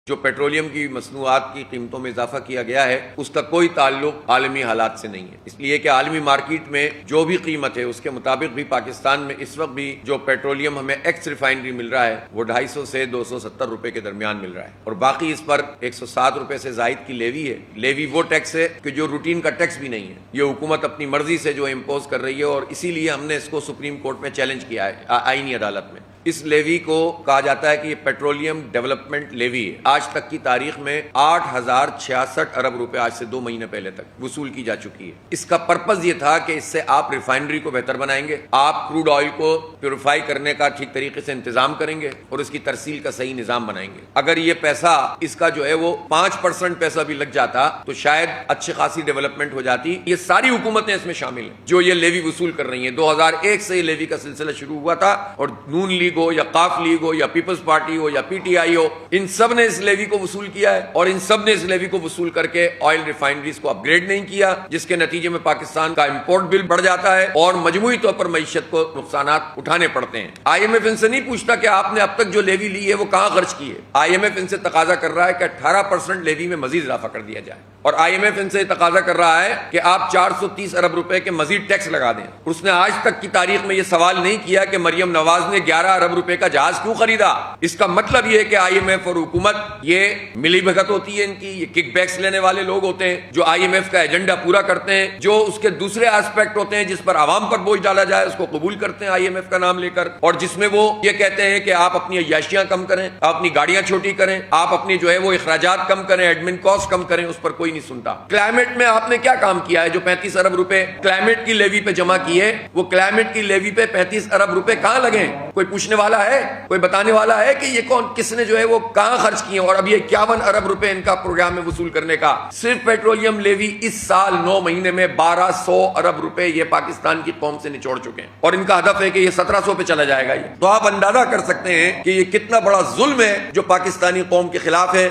جو پیٹرولیم کی مصنوعات کی قیمتوں میں اضافہ کیا گیا ہے اس کا کوئی تعلق عالمی حالات سے نہیں ہے، اس لیے کہ عالمی مارکیٹ میں جو بھی قیمت ہے اس کے مطابق بھی پاکستان میں اس وقت بھی جو پیٹرولیم ہمیں ایکس ریفائنری مل رہا ہے وہ 250 سے 270 روپے کے درمیان مل رہا ہے، اور باقی اس پر 107 روپے سے زائد کی لیوی ہے۔ لیوی وہ ٹیکس ہے کہ جو روٹین کا ٹیکس بھی نہیں ہے، یہ حکومت اپنی مرضی سے جو امپوز کر رہی ہے، اور اسی لیے ہم نے اس کو سپریم کورٹ میں چیلنج کیا ہے آئینی عدالت میں۔ اس لیوی کو کہا جاتا ہے کہ یہ پیٹرولیم ڈیولپمنٹ لیوی ہے۔ آج تک کی تاریخ میں 8066 ارب روپے آج سے 2 مہینے پہلے تک وصول کی جا چکی ہے۔ اس کا پرپز یہ تھا کہ اس سے آپ ریفائنری کو بہتر بنائیں گے، آپ کروڈ آئل کو پیوریفائی کرنے کا ٹھیک طریقے سے انتظام کریں گے اور اس کی ترسیل کا صحیح نظام بنائیں گے۔ اگر یہ پیسہ اس کا جو ہے وہ 5% پیسہ بھی لگ جاتا تو شاید اچھی خاصی ڈیولپمنٹ ہو جاتی۔ یہ ساری حکومتیں اس میں شامل ہیں جو یہ لیوی وصول کر رہی ہیں۔ 2001 سے یہ لیوی کا سلسلہ شروع ہوا تھا، اور نون لیگ ہو یا قاف لیگ ہو یا پیپلز پارٹی ہو یا پی ٹی آئی ہو، ان سب نے اس لیوی کو وصول کیا ہے، اور ان سب نے اس لیوی کو وصول کر کے آئل ریفائنریز کو اپ گریڈ نہیں کیا، جس کے نتیجے میں پاکستان کا امپورٹ بل بڑھ جاتا ہے اور مجموعی طور پر معیشت کو نقصانات اٹھانے پڑتے ہیں۔ آئی ایم ایف ان سے نہیں پوچھتا کہ آپ نے اب تک جو لیوی لی ہے وہ کہاں خرچ کی ہے۔ آئی ایم ایف ان سے تقاضا کر رہا ہے کہ 18% لیوی میں مزید اضافہ کر دیا جائے، اور آئی ایم ایف ان سے تقاضا کر رہا ہے کہ آپ 430 ارب روپے کے مزید ٹیکس لگا دیں۔ اس نے آج تک کی تاریخ میں یہ سوال نہیں کیا کہ مریم نواز نے 11 ارب روپے کا جہاز کیوں خریدا۔ اس کا مطلب یہ ہے کہ آئی ایم ایف اور حکومت یہ ملی بھگت ہوتی ہے، ان کی یہ کک بیکس لینے والے لوگ ہوتے ہیں جو آئی ایم ایف کا ایجنڈا پورا کرتے ہیں، جو اس کے دوسرے ایسپیکٹ ہوتے ہیں جس پر عوام پر بوجھ ڈالا جائے اس کو قبول کرتے ہیں آئی ایم ایف کا نام لے کر، اور جس میں وہ یہ کہتے ہیں کہ آپ اپنی عیاشیاں کم کریں، آپ اپنی گاڑیاں چھوٹی کریں، آپ اپنی جو ہے وہ اخراجات کم کریں، ایڈمن کاسٹ کم کریں، اس پر کوئی نہیں سنتا۔ کلائمیٹ میں آپ نے کیا کام کیا ہے؟ جو 35 ارب روپے کلائمیٹ کی لیوی پہ جمع کیے، وہ کلائمیٹ کی لیوی پہ 35 ارب روپے کہاں لگے؟ کوئی پوچھنے والا ہے؟ کوئی بتانے والا ہے کہ یہ کون کس نے جو ہے وہ کہاں خرچ کیے؟ اور اب یہ 51 ارب روپے ان کا پروگرام ہے وصول کرنے کا۔ صرف پیٹرولیم لیوی اس سال 9 مہینے میں 1200 ارب روپے یہ پاکستان کی قوم سے نچوڑ چکے ہیں، اور ان کا ہدف ہے کہ یہ 1700 پہ چلا جائے گا۔ یہ تو آپ اندازہ کر سکتے ہیں کہ یہ کتنا بڑا ظلم ہے جو پاکستانی قوم کے خلاف ہے۔